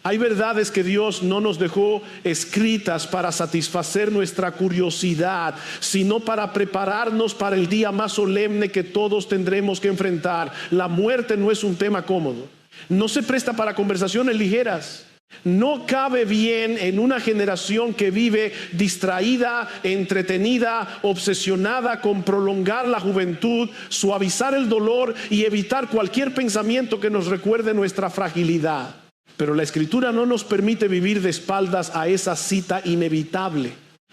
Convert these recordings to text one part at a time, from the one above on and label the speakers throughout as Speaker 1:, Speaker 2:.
Speaker 1: Hay verdades que Dios no nos dejó escritas para satisfacer nuestra curiosidad, sino para prepararnos para el día más solemne que todos tendremos que enfrentar. La muerte no es un tema cómodo. No se presta para conversaciones ligeras. No cabe bien en una generación que vive distraída, entretenida, obsesionada con prolongar la juventud, suavizar el dolor y evitar cualquier pensamiento que nos recuerde nuestra fragilidad. Pero la Escritura no nos permite vivir de espaldas a esa cita inevitable.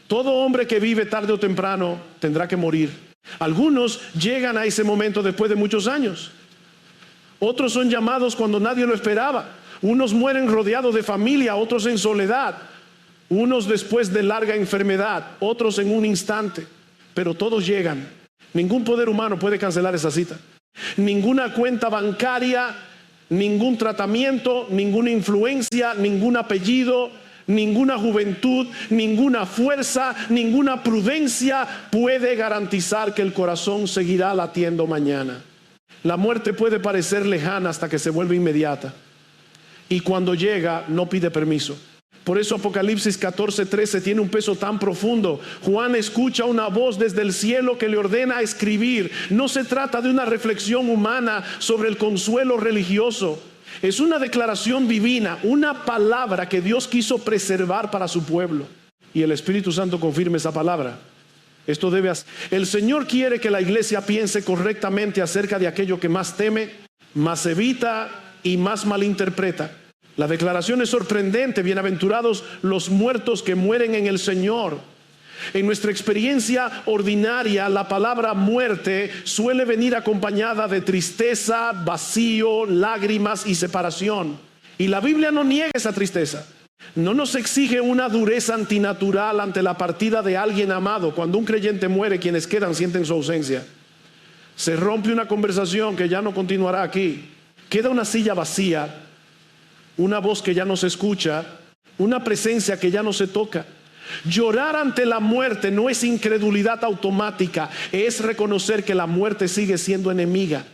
Speaker 1: Todo hombre que vive tarde o temprano tendrá que morir. Algunos llegan a ese momento después de muchos años. Otros son llamados cuando nadie lo esperaba. Unos mueren rodeados de familia, otros en soledad. Unos después de larga enfermedad, otros en un instante. Pero todos llegan. Ningún poder humano puede cancelar esa cita. Ninguna cuenta bancaria, ningún tratamiento, ninguna influencia, ningún apellido, ninguna juventud, ninguna fuerza, ninguna prudencia puede garantizar que el corazón seguirá latiendo mañana. La muerte puede parecer lejana hasta que se vuelve inmediata. Y cuando llega, no pide permiso. Por eso Apocalipsis 14:13 tiene un peso tan profundo. Juan escucha una voz desde el cielo que le ordena escribir. No se trata de una reflexión humana sobre el consuelo religioso. Es una declaración divina, una palabra que Dios quiso preservar para su pueblo. Y el Espíritu Santo confirma esa palabra. Esto debe hacer. El Señor quiere que la iglesia piense correctamente acerca de aquello que más teme, más evita y más malinterpreta. La declaración es sorprendente. Bienaventurados los muertos que mueren en el Señor. En nuestra experiencia ordinaria, la palabra muerte suele venir acompañada de tristeza, vacío, lágrimas y separación. Y la Biblia no niega esa tristeza. No nos exige una dureza antinatural ante la partida de alguien amado. Cuando un creyente muere, quienes quedan sienten su ausencia. Se rompe una conversación que ya no continuará aquí. Queda una silla vacía, una voz que ya no se escucha, una presencia que ya no se toca. Llorar ante la muerte no es incredulidad automática, es reconocer que la muerte sigue siendo enemiga.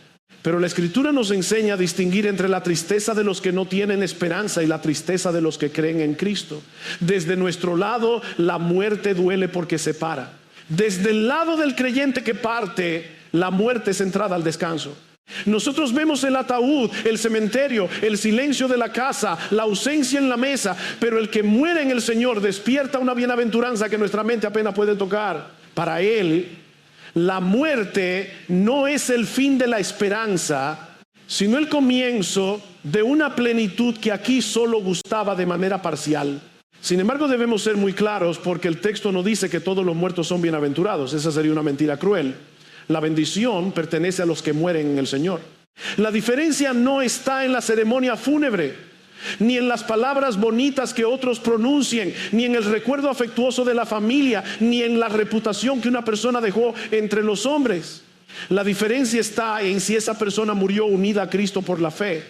Speaker 1: Pero la Escritura nos enseña a distinguir entre la tristeza de los que no tienen esperanza y la tristeza de los que creen en Cristo. Desde nuestro lado, la muerte duele porque separa. Desde el lado del creyente que parte, la muerte es entrada al descanso. Nosotros vemos el ataúd, el cementerio, el silencio de la casa, la ausencia en la mesa, pero el que muere en el Señor despierta una bienaventuranza que nuestra mente apenas puede tocar. Para Él, la muerte no es el fin de la esperanza, sino el comienzo de una plenitud que aquí solo gustaba de manera parcial. Sin embargo, debemos ser muy claros porque el texto no dice que todos los muertos son bienaventurados. Esa sería una mentira cruel. La bendición pertenece a los que mueren en el Señor. La diferencia no está en la ceremonia fúnebre, ni en las palabras bonitas que otros pronuncien, ni en el recuerdo afectuoso de la familia, ni en la reputación que una persona dejó entre los hombres. La diferencia está en si esa persona murió unida a Cristo por la fe.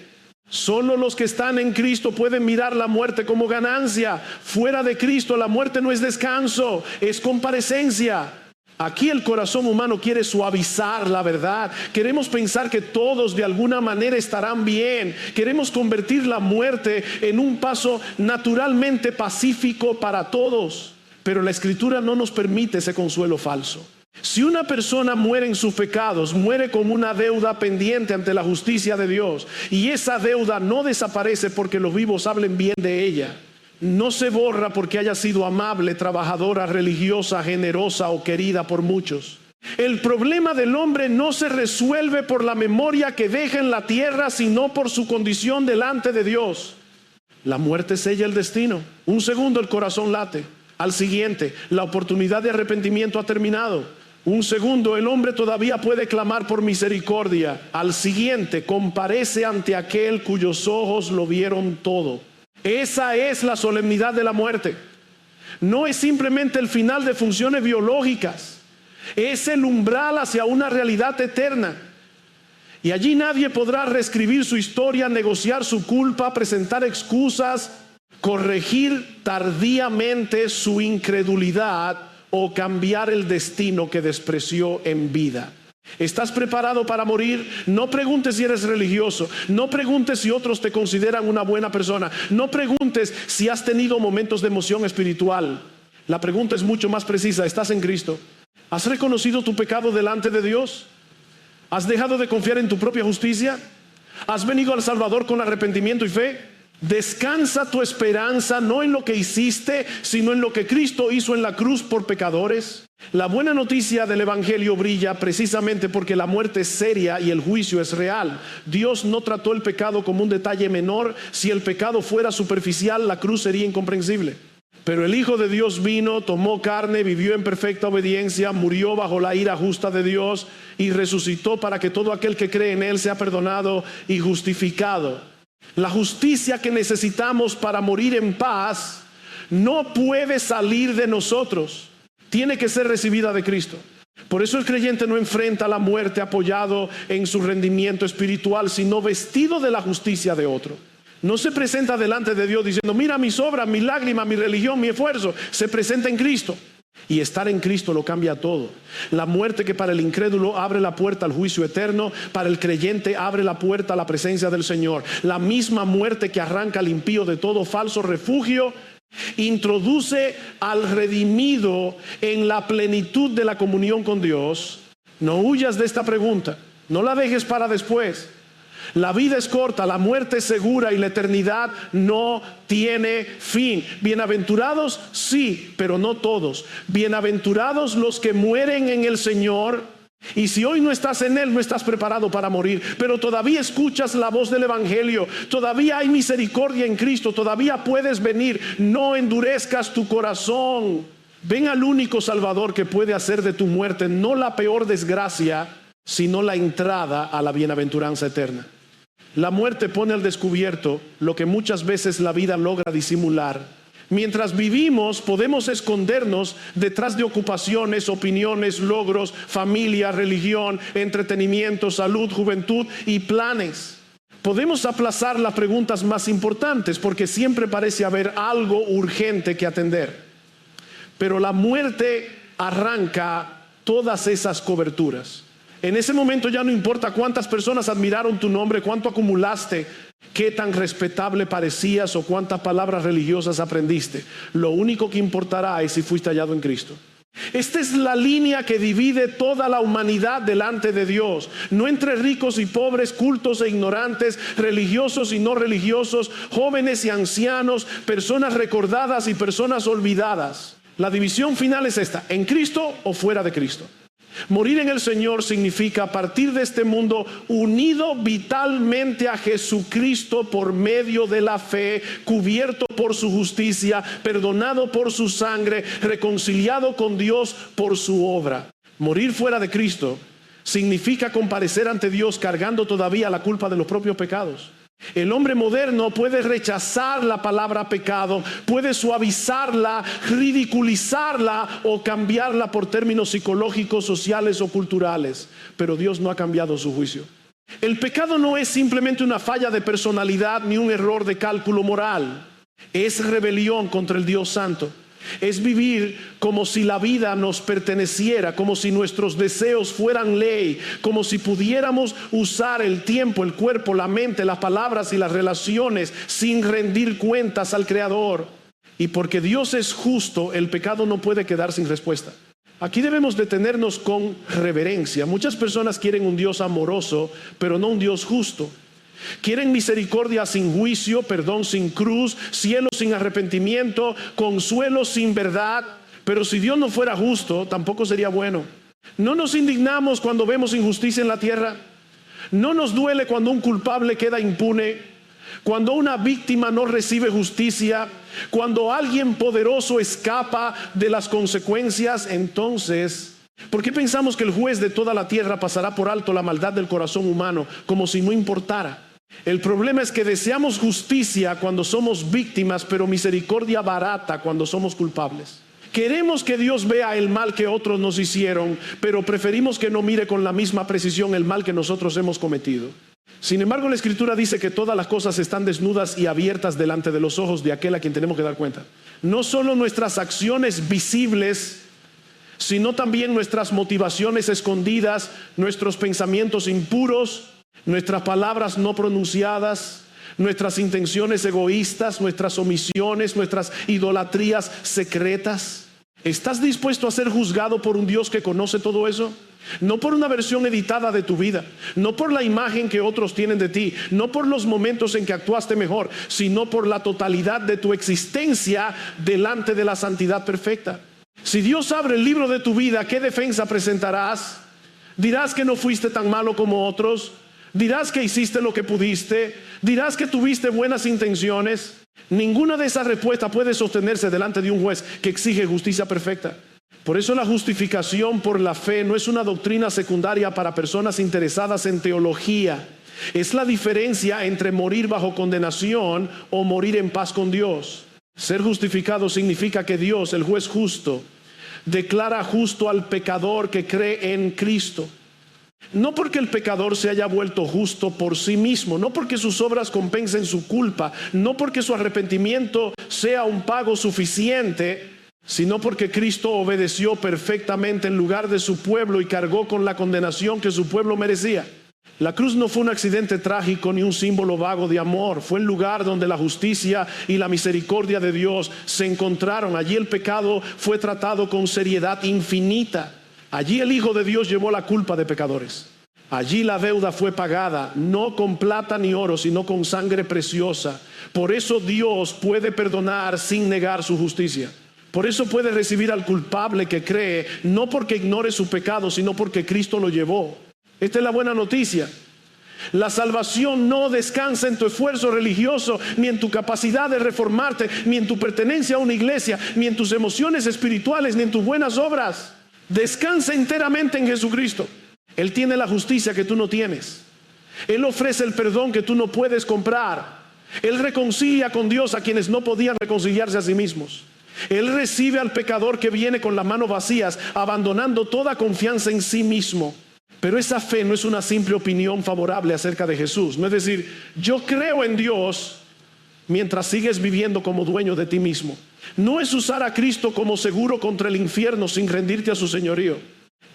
Speaker 1: Solo los que están en Cristo pueden mirar la muerte como ganancia. Fuera de Cristo, la muerte no es descanso, es comparecencia. Aquí el corazón humano quiere suavizar la verdad. Queremos pensar que todos de alguna manera estarán bien. Queremos convertir la muerte en un paso naturalmente pacífico para todos. Pero la Escritura no nos permite ese consuelo falso. Si una persona muere en sus pecados, muere con una deuda pendiente ante la justicia de Dios, y esa deuda no desaparece porque los vivos hablen bien de ella. No se borra porque haya sido amable, trabajadora, religiosa, generosa o querida por muchos. El problema del hombre no se resuelve por la memoria que deja en la tierra, sino por su condición delante de Dios. La muerte sella el destino. Un segundo el corazón late. Al siguiente, la oportunidad de arrepentimiento ha terminado. Un segundo, el hombre todavía puede clamar por misericordia. Al siguiente, comparece ante aquel cuyos ojos lo vieron todo. Esa es la solemnidad de la muerte. No es simplemente el final de funciones biológicas, es el umbral hacia una realidad eterna. Y allí nadie podrá reescribir su historia, negociar su culpa, presentar excusas, corregir tardíamente su incredulidad o cambiar el destino que despreció en vida. ¿Estás preparado para morir? No preguntes si eres religioso. No preguntes si otros te consideran una buena persona. No preguntes si has tenido momentos de emoción espiritual. La pregunta es mucho más precisa. ¿Estás en Cristo? ¿Has reconocido tu pecado delante de Dios? ¿Has dejado de confiar en tu propia justicia? ¿Has venido al Salvador con arrepentimiento y fe? Descansa tu esperanza no en lo que hiciste, sino en lo que Cristo hizo en la cruz por pecadores. La buena noticia del Evangelio brilla precisamente porque la muerte es seria y el juicio es real. Dios no trató el pecado como un detalle menor. Si el pecado fuera superficial, la cruz sería incomprensible. Pero el Hijo de Dios vino, tomó carne, vivió en perfecta obediencia, murió bajo la ira justa de Dios y resucitó para que todo aquel que cree en Él sea perdonado y justificado. La justicia que necesitamos para morir en paz no puede salir de nosotros. Tiene que ser recibida de Cristo. Por eso el creyente no enfrenta la muerte apoyado en su rendimiento espiritual, sino vestido de la justicia de otro. No se presenta delante de Dios diciendo, mira mis obras, mi lágrima, mi religión, mi esfuerzo. Se presenta en Cristo. Y estar en Cristo lo cambia todo. La muerte que para el incrédulo abre la puerta al juicio eterno, para el creyente abre la puerta a la presencia del Señor. La misma muerte que arranca al impío de todo falso refugio, introduce al redimido en la plenitud de la comunión con Dios. No huyas de esta pregunta, no la dejes para después. La vida es corta, la muerte es segura y la eternidad no tiene fin. Bienaventurados, sí, pero no todos. Bienaventurados los que mueren en el Señor. Y si hoy no estás en Él, no estás preparado para morir, pero todavía escuchas la voz del Evangelio, todavía hay misericordia en Cristo, todavía puedes venir. No endurezcas tu corazón. Ven al único Salvador que puede hacer de tu muerte no la peor desgracia, sino la entrada a la bienaventuranza eterna. La muerte pone al descubierto lo que muchas veces la vida logra disimular. Mientras vivimos podemos escondernos detrás de ocupaciones, opiniones, logros, familia, religión, entretenimiento, salud, juventud y planes. Podemos aplazar las preguntas más importantes porque siempre parece haber algo urgente que atender. Pero la muerte arranca todas esas coberturas. En ese momento ya no importa cuántas personas admiraron tu nombre, cuánto acumulaste, qué tan respetable parecías o cuántas palabras religiosas aprendiste. Lo único que importará es si fuiste hallado en Cristo. Esta es la línea que divide toda la humanidad delante de Dios. No entre ricos y pobres, cultos e ignorantes, religiosos y no religiosos, jóvenes y ancianos, personas recordadas y personas olvidadas. La división final es esta: en Cristo o fuera de Cristo. Morir en el Señor significa partir de este mundo unido vitalmente a Jesucristo por medio de la fe, cubierto por su justicia, perdonado por su sangre, reconciliado con Dios por su obra. Morir fuera de Cristo significa comparecer ante Dios cargando todavía la culpa de los propios pecados. El hombre moderno puede rechazar la palabra pecado, puede suavizarla, ridiculizarla o cambiarla por términos psicológicos, sociales o culturales, pero Dios no ha cambiado su juicio. El pecado no es simplemente una falla de personalidad ni un error de cálculo moral. Es rebelión contra el Dios Santo. Es vivir como si la vida nos perteneciera, como si nuestros deseos fueran ley, como si pudiéramos usar el tiempo, el cuerpo, la mente, las palabras y las relaciones sin rendir cuentas al Creador. Y porque Dios es justo, el pecado no puede quedar sin respuesta. Aquí debemos detenernos con reverencia. Muchas personas quieren un Dios amoroso, pero no un Dios justo. Quieren misericordia sin juicio, perdón sin cruz, cielo sin arrepentimiento, consuelo sin verdad. Pero si Dios no fuera justo, tampoco sería bueno. ¿No nos indignamos cuando vemos injusticia en la tierra? ¿No nos duele cuando un culpable queda impune? Cuando una víctima no recibe justicia, cuando alguien poderoso escapa de las consecuencias. Entonces, ¿por qué pensamos que el juez de toda la tierra pasará por alto la maldad del corazón humano como si no importara? El problema es que deseamos justicia cuando somos víctimas, pero misericordia barata cuando somos culpables. Queremos que Dios vea el mal que otros nos hicieron, pero preferimos que no mire con la misma precisión el mal que nosotros hemos cometido. Sin embargo, la Escritura dice que todas las cosas están desnudas y abiertas delante de los ojos de aquel a quien tenemos que dar cuenta. No solo nuestras acciones visibles, sino también nuestras motivaciones escondidas, nuestros pensamientos impuros, nuestras palabras no pronunciadas, nuestras intenciones egoístas, nuestras omisiones, nuestras idolatrías secretas. ¿Estás dispuesto a ser juzgado por un Dios que conoce todo eso? No por una versión editada de tu vida, no por la imagen que otros tienen de ti, no por los momentos en que actuaste mejor, sino por la totalidad de tu existencia delante de la santidad perfecta. Si Dios abre el libro de tu vida, ¿qué defensa presentarás? ¿Dirás que no fuiste tan malo como otros? ¿Dirás que hiciste lo que pudiste? ¿Dirás que tuviste buenas intenciones? Ninguna de esas respuestas puede sostenerse delante de un juez que exige justicia perfecta. Por eso la justificación por la fe no es una doctrina secundaria para personas interesadas en teología. Es la diferencia entre morir bajo condenación o morir en paz con Dios. Ser justificado significa que Dios, el juez justo, declara justo al pecador que cree en Cristo. No porque el pecador se haya vuelto justo por sí mismo, no porque sus obras compensen su culpa, no porque su arrepentimiento sea un pago suficiente, sino porque Cristo obedeció perfectamente en lugar de su pueblo y cargó con la condenación que su pueblo merecía. La cruz no fue un accidente trágico ni un símbolo vago de amor. Fue el lugar donde la justicia y la misericordia de Dios se encontraron. Allí el pecado fue tratado con seriedad infinita. Allí el Hijo de Dios llevó la culpa de pecadores. Allí la deuda fue pagada, no con plata ni oro, sino con sangre preciosa. Por eso Dios puede perdonar sin negar su justicia. Por eso puede recibir al culpable que cree, no porque ignore su pecado, sino porque Cristo lo llevó. Esta es la buena noticia. La salvación no descansa en tu esfuerzo religioso, ni en tu capacidad de reformarte, ni en tu pertenencia a una iglesia, ni en tus emociones espirituales, ni en tus buenas obras. Descansa enteramente en Jesucristo. Él tiene la justicia que tú no tienes. Él ofrece el perdón que tú no puedes comprar. Él reconcilia con Dios a quienes no podían reconciliarse a sí mismos. Él recibe al pecador que viene con las manos vacías, abandonando toda confianza en sí mismo. Pero esa fe no es una simple opinión favorable acerca de Jesús. No es decir, yo creo en Dios mientras sigues viviendo como dueño de ti mismo. No es usar a Cristo como seguro contra el infierno sin rendirte a su señorío.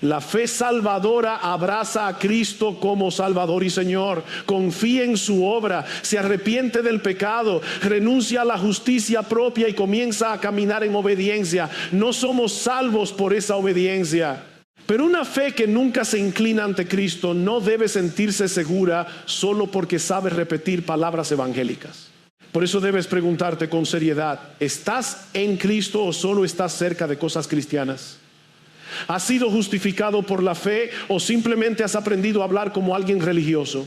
Speaker 1: La fe salvadora abraza a Cristo como Salvador y Señor. Confía en su obra, se arrepiente del pecado, renuncia a la justicia propia y comienza a caminar en obediencia. No somos salvos por esa obediencia. Pero una fe que nunca se inclina ante Cristo no debe sentirse segura solo porque sabe repetir palabras evangélicas. Por eso debes preguntarte con seriedad, ¿estás en Cristo o solo estás cerca de cosas cristianas? ¿Has sido justificado por la fe o simplemente has aprendido a hablar como alguien religioso?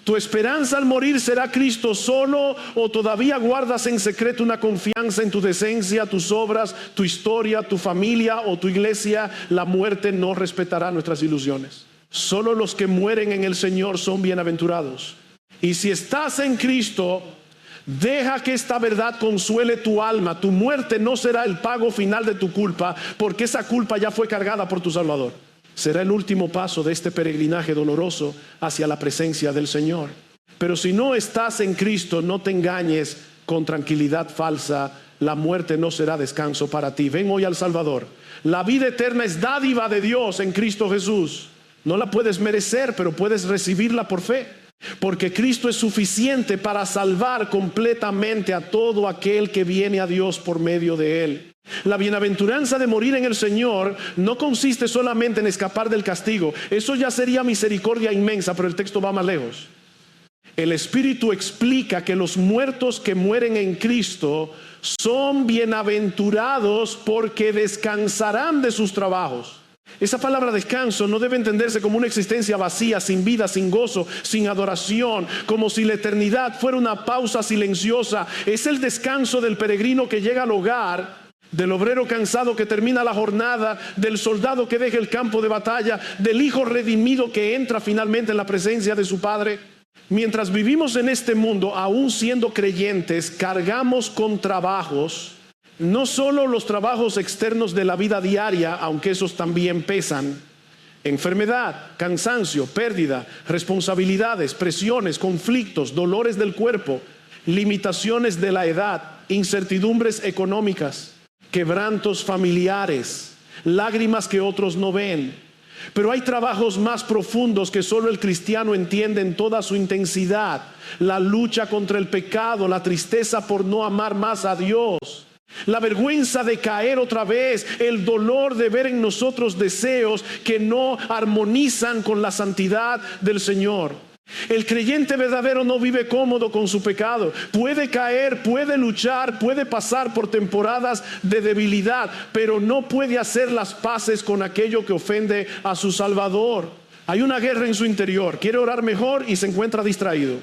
Speaker 1: ¿Tu esperanza al morir será Cristo solo o todavía guardas en secreto una confianza en tu decencia, tus obras, tu historia, tu familia o tu iglesia? La muerte no respetará nuestras ilusiones. Solo los que mueren en el Señor son bienaventurados. Y si estás en Cristo, deja que esta verdad consuele tu alma. Tu muerte no será el pago final de tu culpa, porque esa culpa ya fue cargada por tu Salvador. Será el último paso de este peregrinaje doloroso hacia la presencia del Señor. Pero si no estás en Cristo, no te engañes con tranquilidad falsa. La muerte no será descanso para ti. Ven hoy al Salvador. La vida eterna es dádiva de Dios en Cristo Jesús. No la puedes merecer, pero puedes recibirla por fe. Porque Cristo es suficiente para salvar completamente a todo aquel que viene a Dios por medio de Él. La bienaventuranza de morir en el Señor no consiste solamente en escapar del castigo. Eso ya sería misericordia inmensa, pero el texto va más lejos. El Espíritu explica que los muertos que mueren en Cristo son bienaventurados porque descansarán de sus trabajos. Esa palabra descanso no debe entenderse como una existencia vacía, sin vida, sin gozo, sin adoración, como si la eternidad fuera una pausa silenciosa. Es el descanso del peregrino que llega al hogar, del obrero cansado que termina la jornada, del soldado que deja el campo de batalla, del hijo redimido que entra finalmente en la presencia de su Padre. Mientras vivimos en este mundo, aún siendo creyentes, cargamos con trabajos. No solo los trabajos externos de la vida diaria, aunque esos también pesan. Enfermedad, cansancio, pérdida, responsabilidades, presiones, conflictos, dolores del cuerpo, limitaciones de la edad, incertidumbres económicas, quebrantos familiares, lágrimas que otros no ven. Pero hay trabajos más profundos que solo el cristiano entiende en toda su intensidad: la lucha contra el pecado, la tristeza por no amar más a Dios, la vergüenza de caer otra vez, el dolor de ver en nosotros deseos que no armonizan con la santidad del Señor. El creyente verdadero no vive cómodo con su pecado. Puede caer, puede luchar, puede pasar por temporadas de debilidad, pero no puede hacer las paces con aquello que ofende a su Salvador. Hay una guerra en su interior. Quiere orar mejor y se encuentra distraído.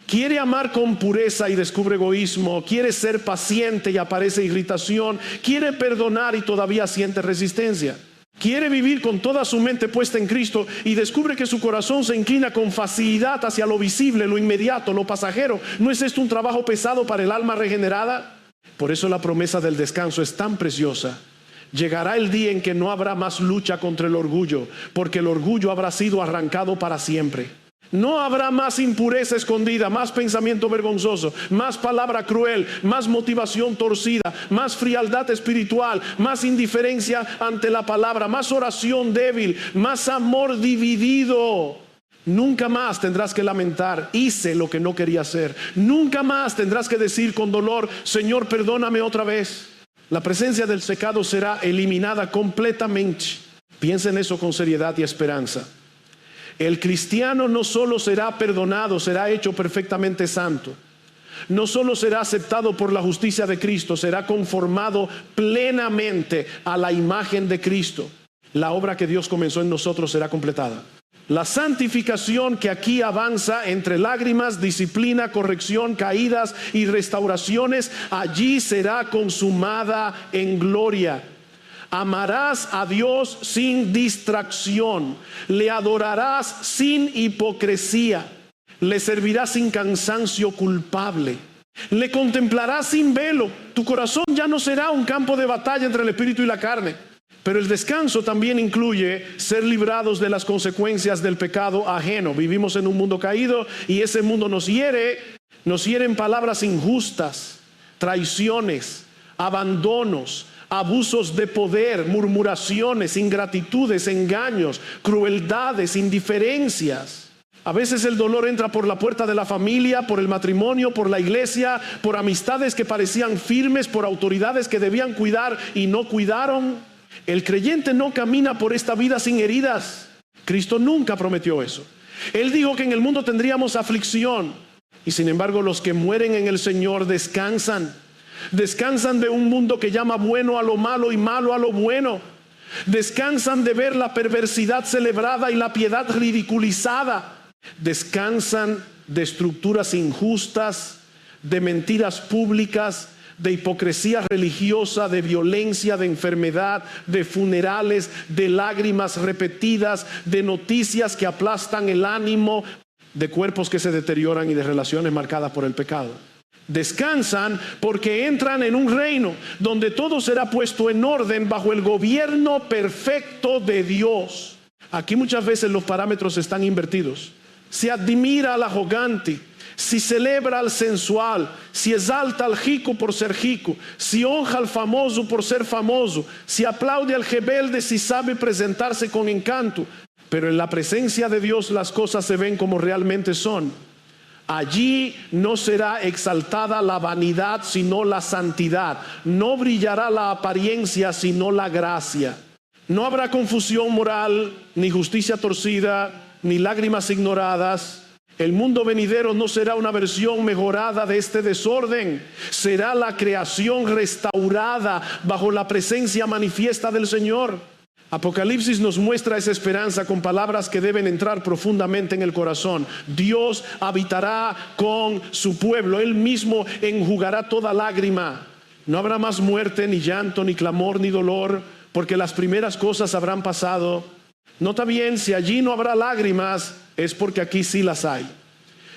Speaker 1: Quiere amar con pureza y descubre egoísmo. Quiere ser paciente y aparece irritación. Quiere perdonar y todavía siente resistencia. Quiere vivir con toda su mente puesta en Cristo y descubre que su corazón se inclina con facilidad hacia lo visible, lo inmediato, lo pasajero. ¿No es esto un trabajo pesado para el alma regenerada? Por eso la promesa del descanso es tan preciosa. Llegará el día en que no habrá más lucha contra el orgullo, porque el orgullo habrá sido arrancado para siempre. No habrá más impureza escondida, más pensamiento vergonzoso, más palabra cruel, más motivación torcida, más frialdad espiritual, más indiferencia ante la palabra, más oración débil, más amor dividido. Nunca más tendrás que lamentar: hice lo que no quería hacer. Nunca más tendrás que decir con dolor: Señor, perdóname otra vez. La presencia del pecado será eliminada completamente. Piensa en eso con seriedad y esperanza. El cristiano no solo será perdonado, será hecho perfectamente santo. No solo será aceptado por la justicia de Cristo, será conformado plenamente a la imagen de Cristo. La obra que Dios comenzó en nosotros será completada. La santificación que aquí avanza entre lágrimas, disciplina, corrección, caídas y restauraciones, allí será consumada en gloria. Amarás a Dios sin distracción, le adorarás sin hipocresía, le servirás sin cansancio culpable, le contemplarás sin velo. Tu corazón ya no será un campo de batalla entre el espíritu y la carne. Pero el descanso también incluye ser librados de las consecuencias del pecado ajeno. Vivimos en un mundo caído y ese mundo nos hieren palabras injustas, traiciones, abandonos, abusos de poder, murmuraciones, ingratitudes, engaños, crueldades, indiferencias. A veces el dolor entra por la puerta de la familia, por el matrimonio, por la iglesia, por amistades que parecían firmes, por autoridades que debían cuidar y no cuidaron. El creyente no camina por esta vida sin heridas. Cristo nunca prometió eso. Él dijo que en el mundo tendríamos aflicción, y sin embargo los que mueren en el Señor descansan. Descansan de un mundo que llama bueno a lo malo y malo a lo bueno. Descansan de ver la perversidad celebrada y la piedad ridiculizada. Descansan de estructuras injustas, de mentiras públicas, de hipocresía religiosa, de violencia, de enfermedad, de funerales, de lágrimas repetidas, de noticias que aplastan el ánimo, de cuerpos que se deterioran y de relaciones marcadas por el pecado. Descansan porque entran en un reino donde todo será puesto en orden bajo el gobierno perfecto de Dios. Aquí muchas veces los parámetros están invertidos. Se admira al arrogante, si celebra al sensual, si exalta al rico por ser rico, si honra al famoso por ser famoso, si aplaude al rebelde si sabe presentarse con encanto. Pero en la presencia de Dios las cosas se ven como realmente son. Allí no será exaltada la vanidad sino la santidad. No brillará la apariencia sino la gracia. No habrá confusión moral, ni justicia torcida, ni lágrimas ignoradas. El mundo venidero no será una versión mejorada de este desorden. Será la creación restaurada bajo la presencia manifiesta del Señor. Apocalipsis nos muestra esa esperanza con palabras que deben entrar profundamente en el corazón. Dios habitará con su pueblo. Él mismo enjugará toda lágrima. No habrá más muerte, ni llanto, ni clamor, ni dolor, porque las primeras cosas habrán pasado. Nota bien, si allí no habrá lágrimas, es porque aquí sí las hay.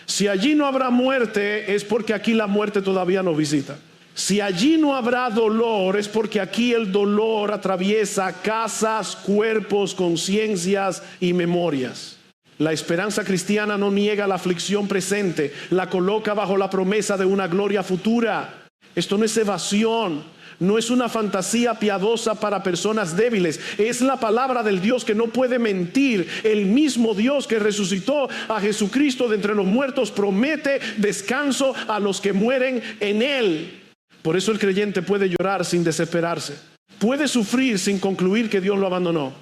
Speaker 1: Si allí no habrá muerte, es porque aquí la muerte todavía nos visita. Si allí no habrá dolor, es porque aquí el dolor atraviesa casas, cuerpos, conciencias y memorias. La esperanza cristiana no niega la aflicción presente, la coloca bajo la promesa de una gloria futura. Esto no es evasión. No es una fantasía piadosa para personas débiles. Es la palabra del Dios que no puede mentir. El mismo Dios que resucitó a Jesucristo de entre los muertos promete descanso a los que mueren en Él. Por eso el creyente puede llorar sin desesperarse. Puede sufrir sin concluir que Dios lo abandonó.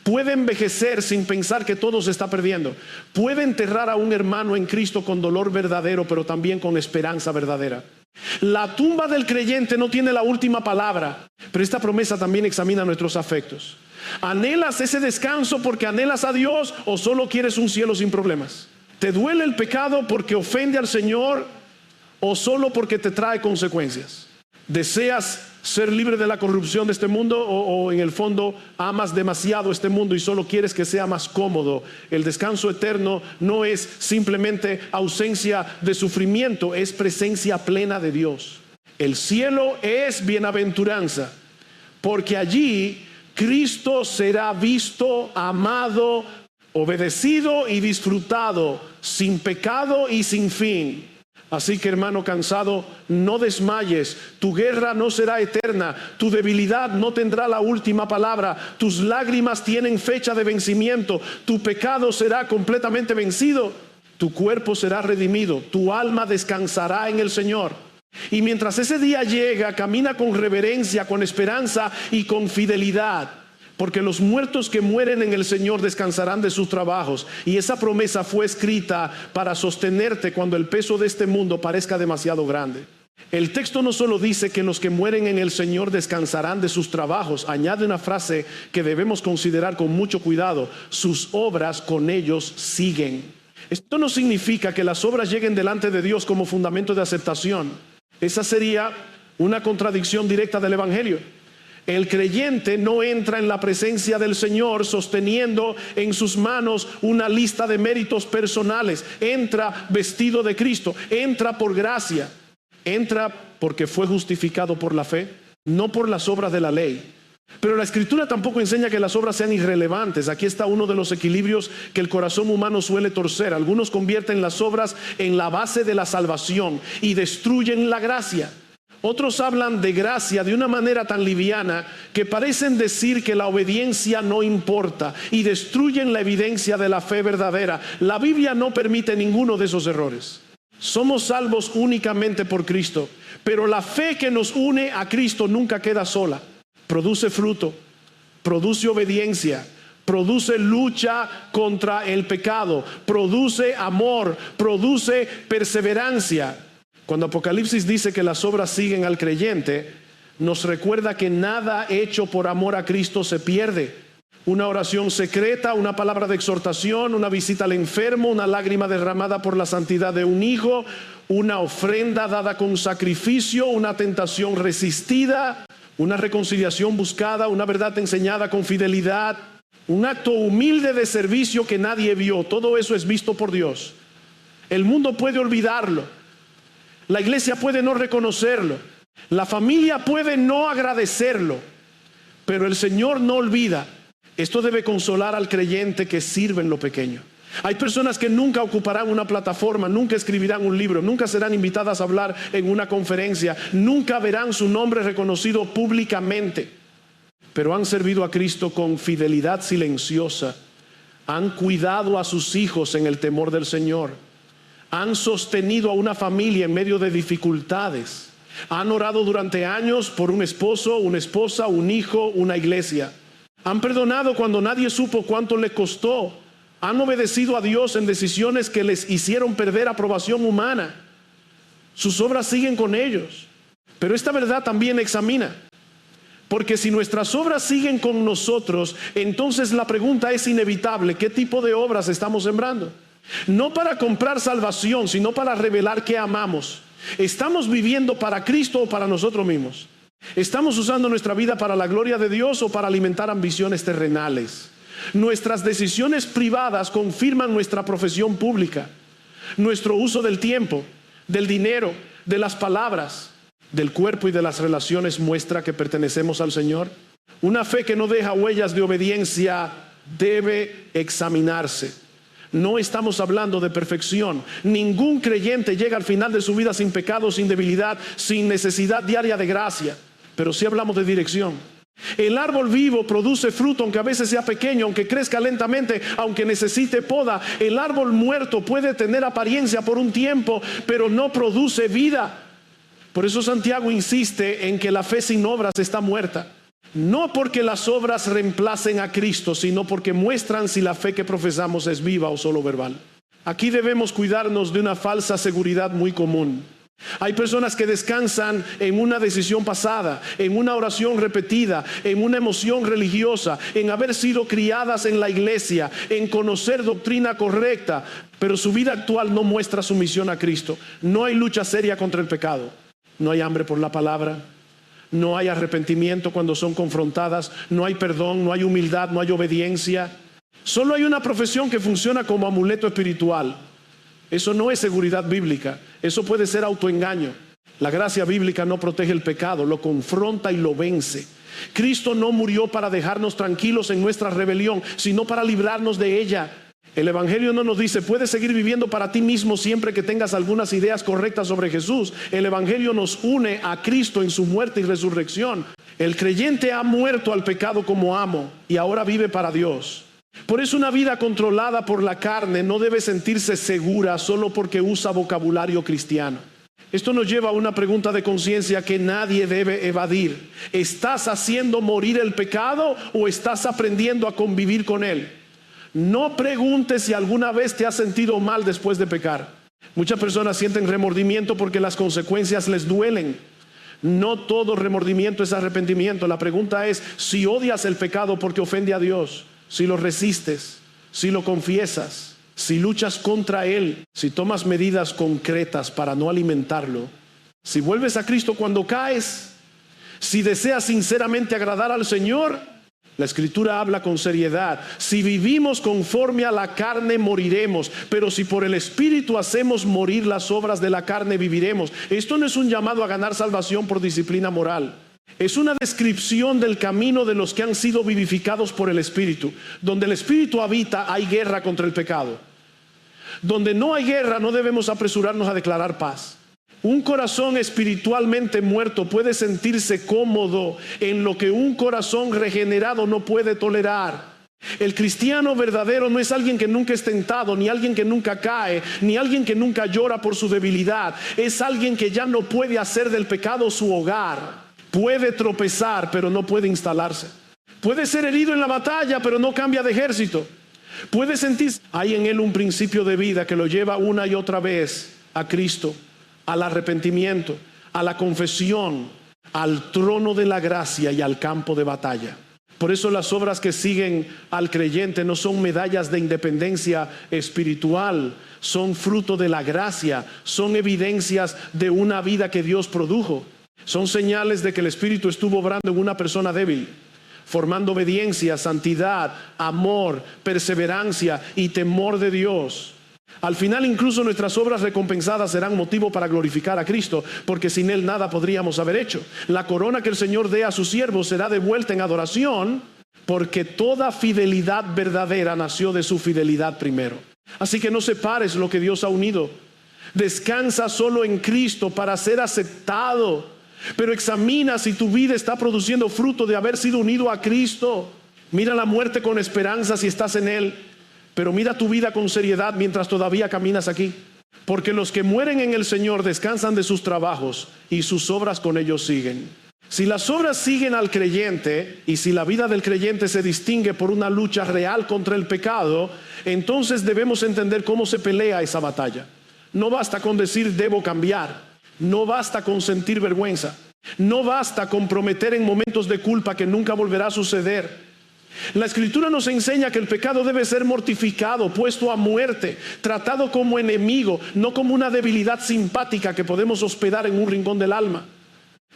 Speaker 1: Puede envejecer sin pensar que todo se está perdiendo. Puede enterrar a un hermano en Cristo con dolor verdadero, pero también con esperanza verdadera. La tumba del creyente no tiene la última palabra, pero esta promesa también examina nuestros afectos. ¿Anhelas ese descanso porque anhelas a Dios o solo quieres un cielo sin problemas? ¿Te duele el pecado porque ofende al Señor o solo porque te trae consecuencias? ¿Deseas ser libre de la corrupción de este mundo o en el fondo amas demasiado este mundo y solo quieres que sea más cómodo? El descanso eterno no es simplemente ausencia de sufrimiento, es presencia plena de Dios. El cielo es bienaventuranza, porque allí Cristo será visto, amado, obedecido y disfrutado, sin pecado y sin fin. Así que, hermano cansado, no desmayes. Tu guerra no será eterna. Tu debilidad no tendrá la última palabra. Tus lágrimas tienen fecha de vencimiento. Tu pecado será completamente vencido. Tu cuerpo será redimido. Tu alma descansará en el Señor. Y mientras ese día llega, camina con reverencia, con esperanza y con fidelidad. Porque los muertos que mueren en el Señor descansarán de sus trabajos. Y esa promesa fue escrita para sostenerte cuando el peso de este mundo parezca demasiado grande. El texto no solo dice que los que mueren en el Señor descansarán de sus trabajos. Añade una frase que debemos considerar con mucho cuidado. Sus obras con ellos siguen. Esto no significa que las obras lleguen delante de Dios como fundamento de aceptación. Esa sería una contradicción directa del Evangelio. El creyente no entra en la presencia del Señor sosteniendo en sus manos una lista de méritos personales. Entra vestido de Cristo, entra por gracia, entra porque fue justificado por la fe, no por las obras de la ley. Pero la Escritura tampoco enseña que las obras sean irrelevantes. Aquí está uno de los equilibrios que el corazón humano suele torcer. Algunos convierten las obras en la base de la salvación y destruyen la gracia. Otros hablan de gracia de una manera tan liviana que parecen decir que la obediencia no importa y destruyen la evidencia de la fe verdadera. La Biblia no permite ninguno de esos errores. Somos salvos únicamente por Cristo, pero la fe que nos une a Cristo nunca queda sola. Produce fruto, produce obediencia, produce lucha contra el pecado, produce amor, produce perseverancia. Cuando Apocalipsis dice que las obras siguen al creyente, nos recuerda que nada hecho por amor a Cristo se pierde. Una oración secreta, una palabra de exhortación, una visita al enfermo, una lágrima derramada por la santidad de un hijo, una ofrenda dada con sacrificio, una tentación resistida, una reconciliación buscada, una verdad enseñada con fidelidad, un acto humilde de servicio que nadie vio. Todo eso es visto por Dios. El mundo puede olvidarlo. La iglesia puede no reconocerlo. La familia puede no agradecerlo. Pero el Señor no olvida. Esto debe consolar al creyente que sirve en lo pequeño. Hay personas que nunca ocuparán una plataforma, nunca escribirán un libro, nunca serán invitadas a hablar en una conferencia, nunca verán su nombre reconocido públicamente. Pero han servido a Cristo con fidelidad silenciosa. Han cuidado a sus hijos en el temor del Señor. Han sostenido a una familia en medio de dificultades. Han orado durante años por un esposo, una esposa, un hijo, una iglesia. Han perdonado cuando nadie supo cuánto les costó. Han obedecido a Dios en decisiones que les hicieron perder aprobación humana. Sus obras siguen con ellos. Pero esta verdad también examina. Porque si nuestras obras siguen con nosotros, entonces la pregunta es inevitable: ¿qué tipo de obras estamos sembrando? No para comprar salvación, sino para revelar que amamos. ¿Estamos viviendo para Cristo o para nosotros mismos? ¿Estamos usando nuestra vida para la gloria de Dios o para alimentar ambiciones terrenales? Nuestras decisiones privadas confirman nuestra profesión pública. Nuestro uso del tiempo, del dinero, de las palabras, del cuerpo y de las relaciones muestra que pertenecemos al Señor. Una fe que no deja huellas de obediencia debe examinarse. No estamos hablando de perfección. Ningún creyente llega al final de su vida sin pecado, sin debilidad, sin necesidad diaria de gracia. Pero sí hablamos de dirección. El árbol vivo produce fruto, aunque a veces sea pequeño, aunque crezca lentamente, aunque necesite poda. El árbol muerto puede tener apariencia por un tiempo, pero no produce vida. Por eso Santiago insiste en que la fe sin obras está muerta. No porque las obras reemplacen a Cristo, sino porque muestran si la fe que profesamos es viva o solo verbal. Aquí debemos cuidarnos de una falsa seguridad muy común. Hay personas que descansan en una decisión pasada, en una oración repetida, en una emoción religiosa, en haber sido criadas en la iglesia, en conocer doctrina correcta, pero su vida actual no muestra sumisión a Cristo. No hay lucha seria contra el pecado, no hay hambre por la palabra, no hay arrepentimiento cuando son confrontadas, no hay perdón, no hay humildad, no hay obediencia. Solo hay una profesión que funciona como amuleto espiritual. Eso no es seguridad bíblica, eso puede ser autoengaño. La gracia bíblica no protege el pecado, lo confronta y lo vence. Cristo no murió para dejarnos tranquilos en nuestra rebelión, sino para librarnos de ella. El Evangelio no nos dice, puedes seguir viviendo para ti mismo siempre que tengas algunas ideas correctas sobre Jesús. El Evangelio nos une a Cristo en su muerte y resurrección. El creyente ha muerto al pecado como amo y ahora vive para Dios. Por eso una vida controlada por la carne no debe sentirse segura solo porque usa vocabulario cristiano. Esto nos lleva a una pregunta de conciencia que nadie debe evadir. ¿Estás haciendo morir el pecado o estás aprendiendo a convivir con él? No preguntes si alguna vez te has sentido mal después de pecar. Muchas personas sienten remordimiento porque las consecuencias les duelen. No todo remordimiento es arrepentimiento. La pregunta es si odias el pecado porque ofende a Dios, si lo resistes, si lo confiesas, si luchas contra él, si tomas medidas concretas para no alimentarlo, si vuelves a Cristo cuando caes, si deseas sinceramente agradar al Señor. La Escritura habla con seriedad. Si vivimos conforme a la carne, moriremos. Pero si por el Espíritu hacemos morir las obras de la carne, viviremos. Esto no es un llamado a ganar salvación por disciplina moral. Es una descripción del camino de los que han sido vivificados por el Espíritu. Donde el Espíritu habita, hay guerra contra el pecado. Donde no hay guerra, no debemos apresurarnos a declarar paz. Un corazón espiritualmente muerto puede sentirse cómodo en lo que un corazón regenerado no puede tolerar. El cristiano verdadero no es alguien que nunca es tentado, ni alguien que nunca cae, ni alguien que nunca llora por su debilidad. Es alguien que ya no puede hacer del pecado su hogar. Puede tropezar, pero no puede instalarse. Puede ser herido en la batalla, pero no cambia de ejército. Puede sentir, hay en él un principio de vida que lo lleva una y otra vez a Cristo, al arrepentimiento, a la confesión, al trono de la gracia y al campo de batalla. Por eso las obras que siguen al creyente no son medallas de independencia espiritual, son fruto de la gracia, son evidencias de una vida que Dios produjo. Son señales de que el Espíritu estuvo obrando en una persona débil, formando obediencia, santidad, amor, perseverancia y temor de Dios. Al final incluso nuestras obras recompensadas serán motivo para glorificar a Cristo, porque sin Él nada podríamos haber hecho. La corona que el Señor dé a sus siervos será devuelta en adoración, porque toda fidelidad verdadera nació de su fidelidad primero. Así que no separes lo que Dios ha unido. Descansa solo en Cristo para ser aceptado, pero examina si tu vida está produciendo fruto de haber sido unido a Cristo. Mira la muerte con esperanza si estás en Él. Pero mira tu vida con seriedad mientras todavía caminas aquí. Porque los que mueren en el Señor descansan de sus trabajos y sus obras con ellos siguen. Si las obras siguen al creyente y si la vida del creyente se distingue por una lucha real contra el pecado, entonces debemos entender cómo se pelea esa batalla. No basta con decir debo cambiar. No basta con sentir vergüenza. No basta con prometer en momentos de culpa que nunca volverá a suceder. La Escritura nos enseña que el pecado debe ser mortificado, puesto a muerte, tratado como enemigo, no como una debilidad simpática que podemos hospedar en un rincón del alma.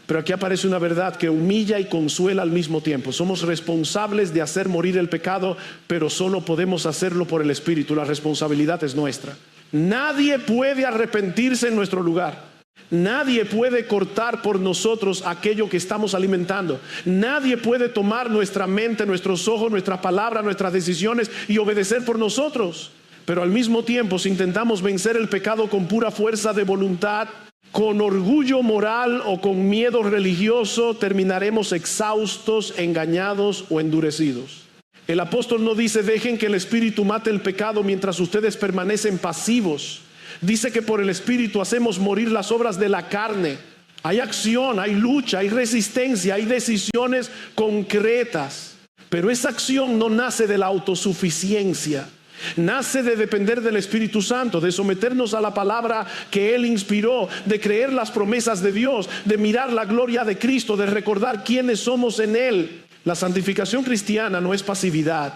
Speaker 1: Pero aquí aparece una verdad que humilla y consuela al mismo tiempo. Somos responsables de hacer morir el pecado, pero solo podemos hacerlo por el Espíritu. La responsabilidad es nuestra. Nadie puede arrepentirse en nuestro lugar. Nadie puede cortar por nosotros aquello que estamos alimentando. Nadie puede tomar nuestra mente, nuestros ojos, nuestras palabras, nuestras decisiones y obedecer por nosotros. Pero al mismo tiempo, si intentamos vencer el pecado con pura fuerza de voluntad, con orgullo moral o con miedo religioso, terminaremos exhaustos, engañados o endurecidos. El apóstol no dice dejen que el Espíritu mate el pecado mientras ustedes permanecen pasivos. Dice que por el Espíritu hacemos morir las obras de la carne. Hay acción, hay lucha, hay resistencia, hay decisiones concretas. Pero esa acción no nace de la autosuficiencia. Nace de depender del Espíritu Santo, de someternos a la palabra que Él inspiró, de creer las promesas de Dios, de mirar la gloria de Cristo, de recordar quiénes somos en Él. La santificación cristiana no es pasividad,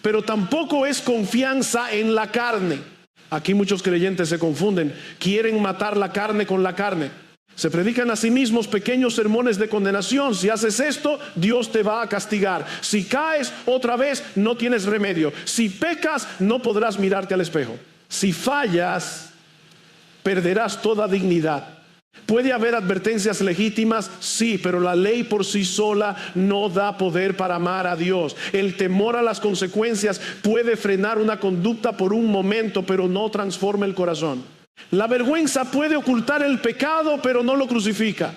Speaker 1: pero tampoco es confianza en la carne. Aquí muchos creyentes se confunden, quieren matar la carne con la carne. Se predican a sí mismos pequeños sermones de condenación. Si haces esto, Dios te va a castigar. Si caes otra vez, no tienes remedio. Si pecas, no podrás mirarte al espejo. Si fallas, perderás toda dignidad. ¿Puede haber advertencias legítimas? Sí, pero la ley por sí sola no da poder para amar a Dios. El temor a las consecuencias puede frenar una conducta por un momento, pero no transforma el corazón. La vergüenza puede ocultar el pecado, pero no lo crucifica.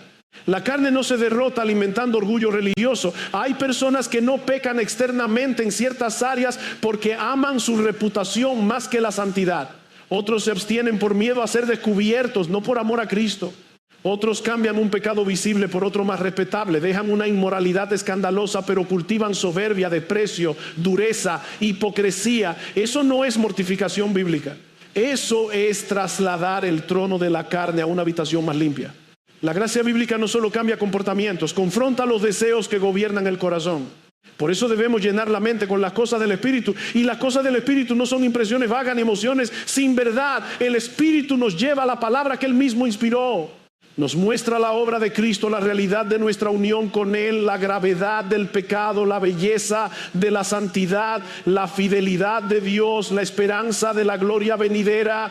Speaker 1: La carne no se derrota alimentando orgullo religioso. Hay personas que no pecan externamente en ciertas áreas porque aman su reputación más que la santidad. Otros se abstienen por miedo a ser descubiertos, no por amor a Cristo. Otros cambian un pecado visible por otro más respetable. Dejan una inmoralidad escandalosa, pero cultivan soberbia, desprecio, dureza, hipocresía. Eso no es mortificación bíblica. Eso es trasladar el trono de la carne a una habitación más limpia. La gracia bíblica no solo cambia comportamientos, confronta los deseos que gobiernan el corazón. Por eso debemos llenar la mente con las cosas del Espíritu. Y las cosas del Espíritu no son impresiones vagas ni emociones sin verdad. El Espíritu nos lleva a la palabra que Él mismo inspiró. Nos muestra la obra de Cristo, la realidad de nuestra unión con Él, la gravedad del pecado, la belleza de la santidad, la fidelidad de Dios, la esperanza de la gloria venidera.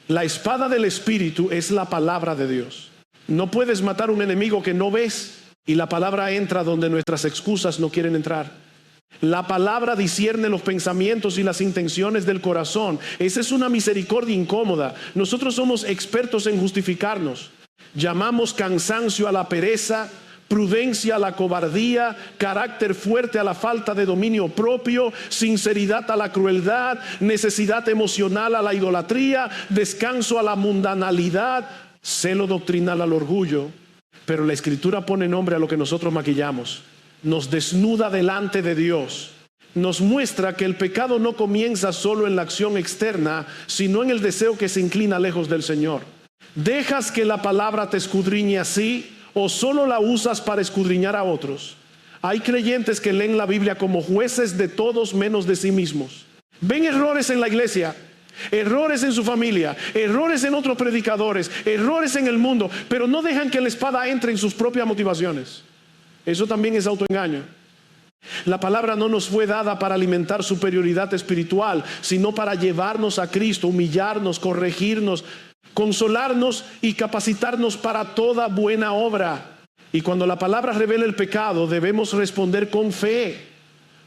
Speaker 1: La espada del Espíritu es la palabra de Dios. No puedes matar un enemigo que no ves, y la palabra entra donde nuestras excusas no quieren entrar. La palabra discierne los pensamientos y las intenciones del corazón. Esa es una misericordia incómoda. Nosotros somos expertos en justificarnos. Llamamos cansancio a la pereza, prudencia a la cobardía, carácter fuerte a la falta de dominio propio, sinceridad a la crueldad, necesidad emocional a la idolatría, descanso a la mundanalidad, celo doctrinal al orgullo. Pero la Escritura pone nombre a lo que nosotros maquillamos. Nos desnuda delante de Dios. Nos muestra que el pecado no comienza solo en la acción externa, sino en el deseo que se inclina lejos del Señor. ¿Dejas que la palabra te escudriñe así o solo la usas para escudriñar a otros? Hay creyentes que leen la Biblia como jueces de todos menos de sí mismos. Ven errores en la iglesia, errores en su familia, errores en otros predicadores, errores en el mundo, pero no dejan que la espada entre en sus propias motivaciones. Eso también es autoengaño. La palabra no nos fue dada para alimentar superioridad espiritual, sino para llevarnos a Cristo, humillarnos, corregirnos, consolarnos y capacitarnos para toda buena obra. Y cuando la palabra revela el pecado, debemos responder con fe,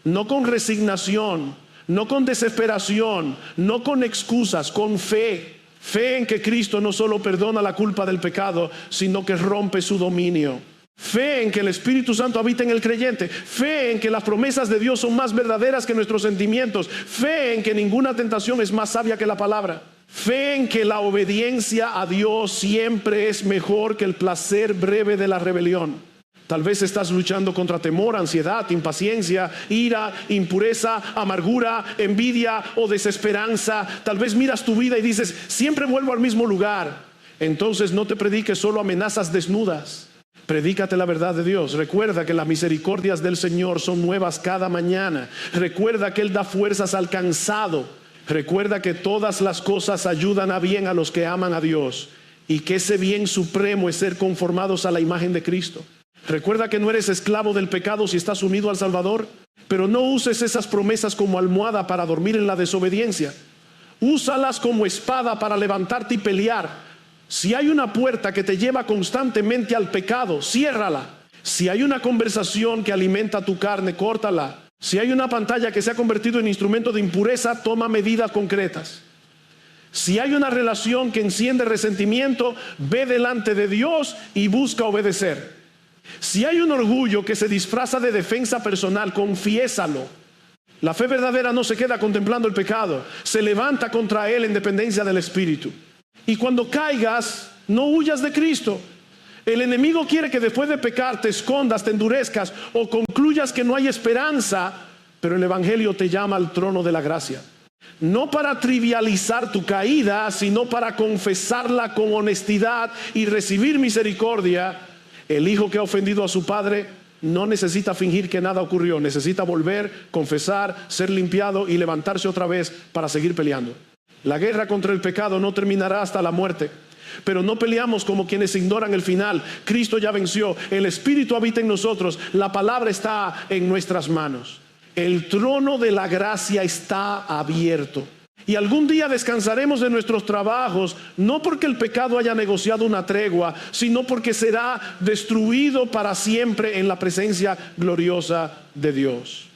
Speaker 1: no con resignación, no con desesperación, no con excusas, con fe. Fe en que Cristo no solo perdona la culpa del pecado, sino que rompe su dominio. Fe en que el Espíritu Santo habita en el creyente. Fe en que las promesas de Dios son más verdaderas que nuestros sentimientos. Fe en que ninguna tentación es más sabia que la palabra. Fe en que la obediencia a Dios siempre es mejor que el placer breve de la rebelión. Tal vez estás luchando contra temor, ansiedad, impaciencia, ira, impureza, amargura, envidia o desesperanza. Tal vez miras tu vida y dices, siempre vuelvo al mismo lugar. Entonces no te prediques solo amenazas desnudas. Predícate la verdad de Dios. Recuerda que las misericordias del Señor son nuevas cada mañana. Recuerda que Él da fuerzas al cansado. Recuerda que todas las cosas ayudan a bien a los que aman a Dios y que ese bien supremo es ser conformados a la imagen de Cristo. Recuerda que no eres esclavo del pecado si estás unido al Salvador, pero no uses esas promesas como almohada para dormir en la desobediencia. Úsalas como espada para levantarte y pelear. Si hay una puerta que te lleva constantemente al pecado, ciérrala. Si hay una conversación que alimenta tu carne, córtala. Si hay una pantalla que se ha convertido en instrumento de impureza, toma medidas concretas. Si hay una relación que enciende resentimiento, ve delante de Dios y busca obedecer. Si hay un orgullo que se disfraza de defensa personal, confiésalo. La fe verdadera no se queda contemplando el pecado, se levanta contra él en dependencia del Espíritu. Y cuando caigas, no huyas de Cristo. El enemigo quiere que después de pecar te escondas, te endurezcas o concluyas que no hay esperanza, pero el Evangelio te llama al trono de la gracia. No para trivializar tu caída, sino para confesarla con honestidad y recibir misericordia. El hijo que ha ofendido a su padre no necesita fingir que nada ocurrió, necesita volver, confesar, ser limpiado y levantarse otra vez para seguir peleando. La guerra contra el pecado no terminará hasta la muerte, pero no peleamos como quienes ignoran el final. Cristo ya venció, el Espíritu habita en nosotros, la palabra está en nuestras manos. El trono de la gracia está abierto. Y algún día descansaremos de nuestros trabajos, no porque el pecado haya negociado una tregua, sino porque será destruido para siempre en la presencia gloriosa de Dios.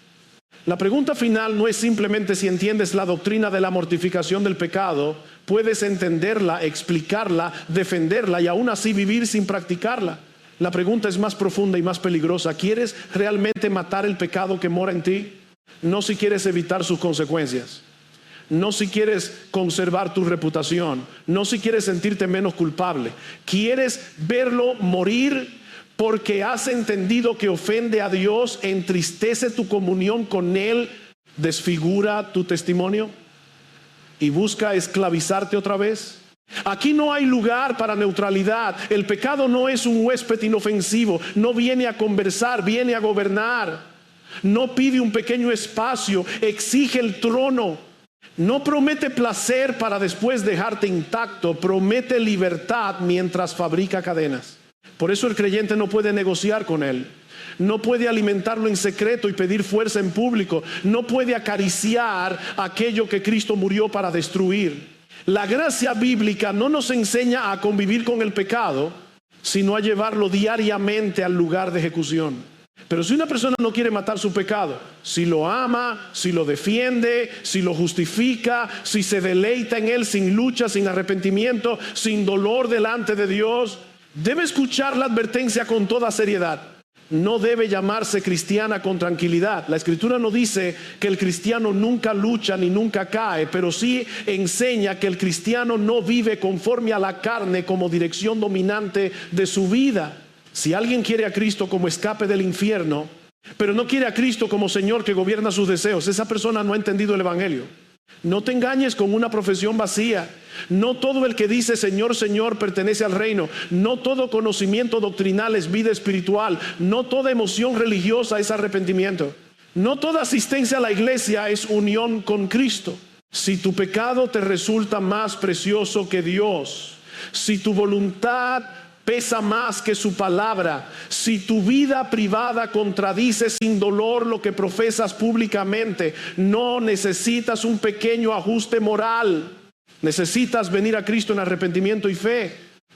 Speaker 1: La pregunta final no es simplemente si entiendes la doctrina de la mortificación del pecado, puedes entenderla, explicarla, defenderla y aún así vivir sin practicarla. La pregunta es más profunda y más peligrosa. ¿Quieres realmente matar el pecado que mora en ti? No si quieres evitar sus consecuencias. No si quieres conservar tu reputación. No si quieres sentirte menos culpable. ¿Quieres verlo morir porque has entendido que ofende a Dios, entristece tu comunión con Él, desfigura tu testimonio y busca esclavizarte otra vez? Aquí no hay lugar para neutralidad. El pecado no es un huésped inofensivo. No viene a conversar, viene a gobernar. No pide un pequeño espacio, exige el trono. No promete placer para después dejarte intacto, promete libertad mientras fabrica cadenas. Por eso el creyente no puede negociar con él. No puede alimentarlo en secreto y pedir fuerza en público. No puede acariciar aquello que Cristo murió para destruir. La gracia bíblica no nos enseña a convivir con el pecado, sino a llevarlo diariamente al lugar de ejecución. Pero si una persona no quiere matar su pecado, si lo ama, si lo defiende, si lo justifica, si se deleita en él sin lucha, sin arrepentimiento, sin dolor delante de Dios, debe escuchar la advertencia con toda seriedad. No debe llamarse cristiana con tranquilidad. La Escritura no dice que el cristiano nunca lucha ni nunca cae, pero sí enseña que el cristiano no vive conforme a la carne como dirección dominante de su vida. Si alguien quiere a Cristo como escape del infierno, pero no quiere a Cristo como Señor que gobierna sus deseos, esa persona no ha entendido el Evangelio. No te engañes con una profesión vacía. No todo el que dice Señor, Señor pertenece al reino. No todo conocimiento doctrinal es vida espiritual. No toda emoción religiosa es arrepentimiento. No toda asistencia a la iglesia es unión con Cristo. Si tu pecado te resulta más precioso que Dios, si tu voluntad pesa más que su palabra, si tu vida privada contradice sin dolor lo que profesas públicamente, no necesitas un pequeño ajuste moral. Necesitas venir a Cristo en arrepentimiento y fe.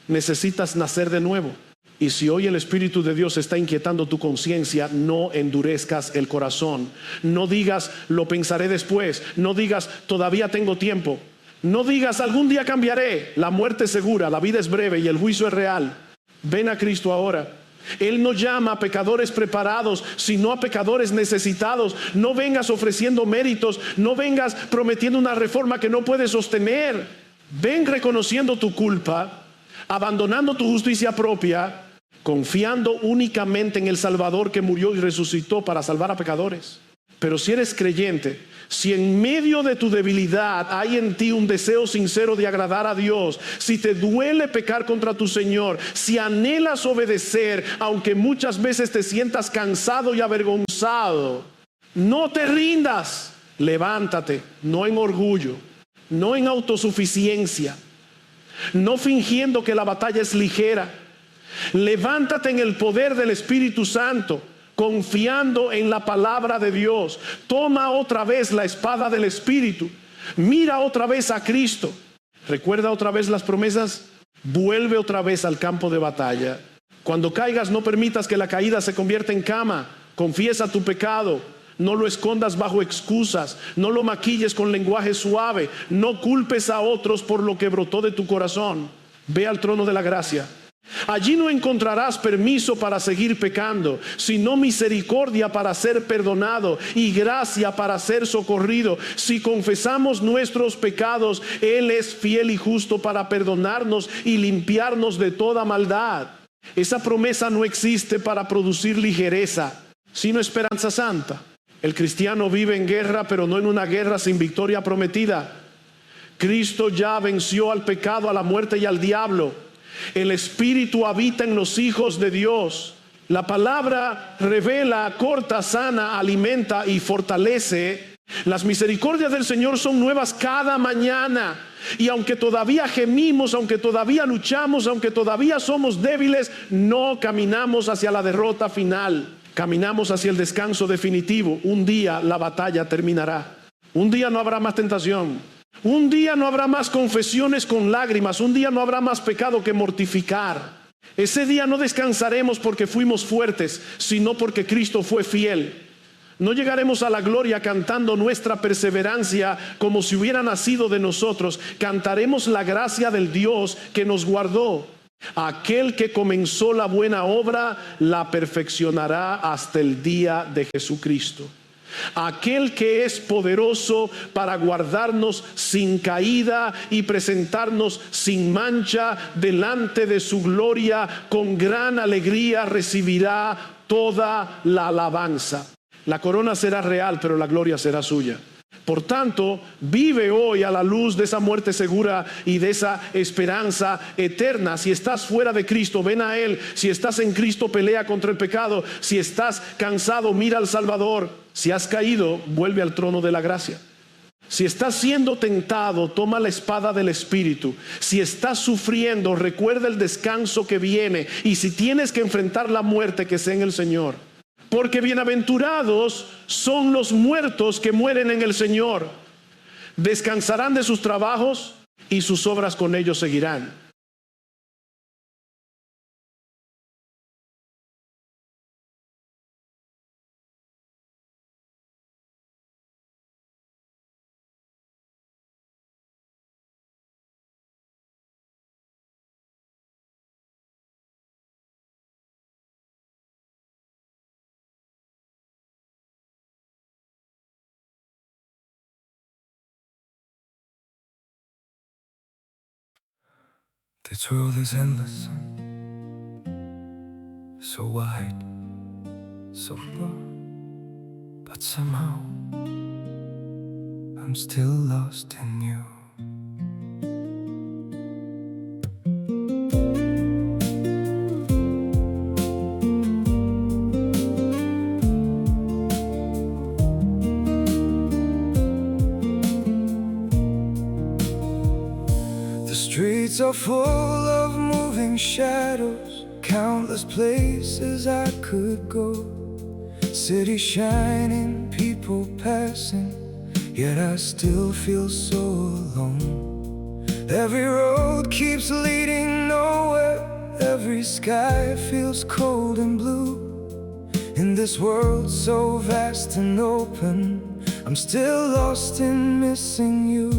Speaker 1: Necesitas nacer de nuevo. Y si hoy el Espíritu de Dios está inquietando tu conciencia, no endurezcas el corazón. No digas, lo pensaré después. No digas, todavía tengo tiempo. No digas, algún día cambiaré. La muerte es segura, la vida es breve y el juicio es real. Ven a Cristo ahora. Él no llama a pecadores preparados, sino a pecadores necesitados. No vengas ofreciendo méritos, no vengas prometiendo una reforma que no puedes sostener. Ven reconociendo tu culpa, abandonando tu justicia propia, confiando únicamente en el Salvador que murió y resucitó para salvar a pecadores. Pero si eres creyente, si en medio de tu debilidad hay en ti un deseo sincero de agradar a Dios, si te duele pecar contra tu Señor, si anhelas obedecer, aunque muchas veces te sientas cansado y avergonzado, no te rindas. Levántate, no en orgullo, no en autosuficiencia, no fingiendo que la batalla es ligera. Levántate en el poder del Espíritu Santo, confiando en la palabra de Dios. Toma otra vez la espada del Espíritu. Mira otra vez a Cristo. Recuerda otra vez las promesas. Vuelve otra vez al campo de batalla. Cuando caigas, no permitas que la caída se convierta en cama. Confiesa tu pecado. No lo escondas bajo excusas, no lo maquilles con lenguaje suave, no culpes a otros por lo que brotó de tu corazón. Ve al trono de la gracia. Allí no encontrarás permiso para seguir pecando, sino misericordia para ser perdonado y gracia para ser socorrido. Si confesamos nuestros pecados, Él es fiel y justo para perdonarnos y limpiarnos de toda maldad. Esa promesa no existe para producir ligereza, sino esperanza santa. El cristiano vive en guerra, pero no en una guerra sin victoria prometida. Cristo ya venció al pecado, a la muerte y al diablo. El Espíritu habita en los hijos de Dios. La palabra revela, corta, sana, alimenta y fortalece. Las misericordias del Señor son nuevas cada mañana. Y aunque todavía gemimos, aunque todavía luchamos, aunque todavía somos débiles, no caminamos hacia la derrota final. Caminamos hacia el descanso definitivo. Un día la batalla terminará. Un día no habrá más tentación. Un día no habrá más confesiones con lágrimas. Un día no habrá más pecado que mortificar. Ese día no descansaremos porque fuimos fuertes, sino porque Cristo fue fiel. No llegaremos a la gloria cantando nuestra perseverancia como si hubiera nacido de nosotros. Cantaremos la gracia del Dios que nos guardó. Aquel que comenzó la buena obra la perfeccionará hasta el día de Jesucristo. Aquel que es poderoso para guardarnos sin caída y presentarnos sin mancha delante de su gloria, con gran alegría recibirá toda la alabanza. La corona será real, pero la gloria será suya. Por tanto, vive hoy a la luz de esa muerte segura y de esa esperanza eterna. Si estás fuera de Cristo, ven a Él. Si estás en Cristo, pelea contra el pecado. Si estás cansado, mira al Salvador. Si has caído, vuelve al trono de la gracia. Si estás siendo tentado, toma la espada del Espíritu. Si estás sufriendo, recuerda el descanso que viene. Y si tienes que enfrentar la muerte, que sea en el Señor. Porque bienaventurados son los muertos que mueren en el Señor. Descansarán de sus trabajos y sus obras con ellos seguirán.
Speaker 2: This world is endless, so wide, so broad, but somehow I'm still lost in you. The streets are full of moving shadows, countless places I could go. City shining, people passing, yet I still feel so alone. Every road keeps leading nowhere, every sky feels cold and blue. In this world so vast and open, I'm still lost in missing you.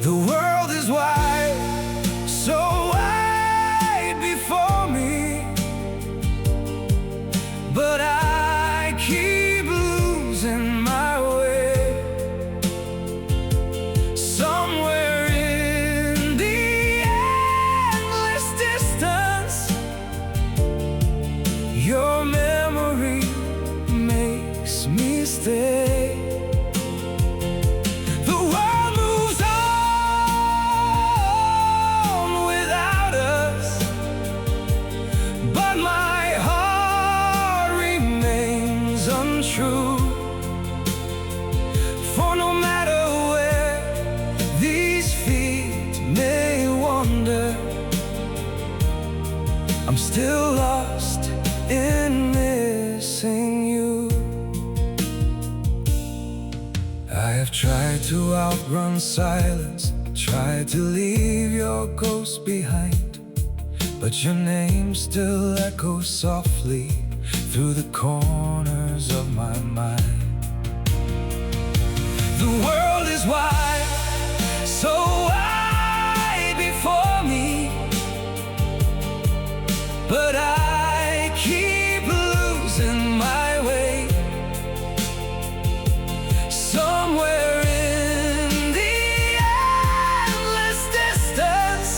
Speaker 2: The world is wide, so wide before me, but I keep losing my way. Somewhere in the endless distance, your memory makes me stay. For no matter where these feet may wander, I'm still lost in missing you. I have tried to outrun silence, tried to leave your ghost behind, but your name still echoes softly through the corners of my mind. The world is wide, so wide before me, but I keep losing my way. Somewhere in the endless distance,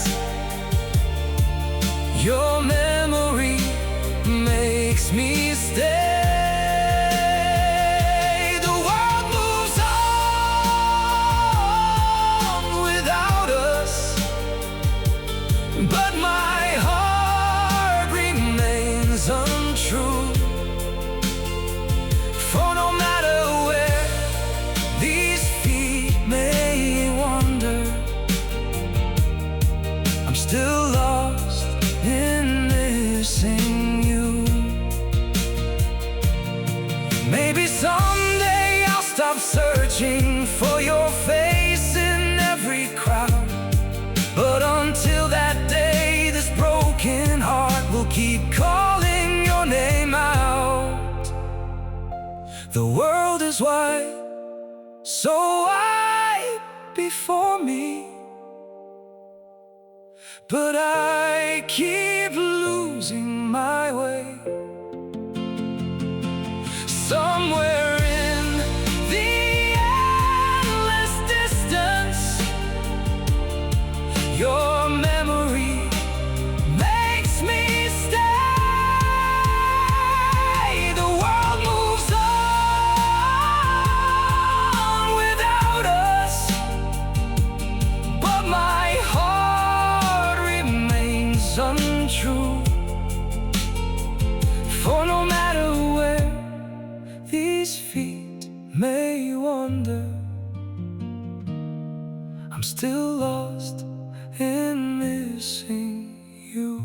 Speaker 2: your memory makes me stay. The world moves on without us, but my heart remains untrue. For no matter where these feet may wander, I'm still lost in missing you. Maybe someday I'll stop searching for your face in every crowd, but until that day, this broken heart will keep calling your name out. The world is wide, so wide before me, but I keep losing my way. Somewhere in the endless distance, your memory makes me stay. The world moves on without us, but my heart remains untrue. For no matter where these feet may wander, I'm still lost in missing you.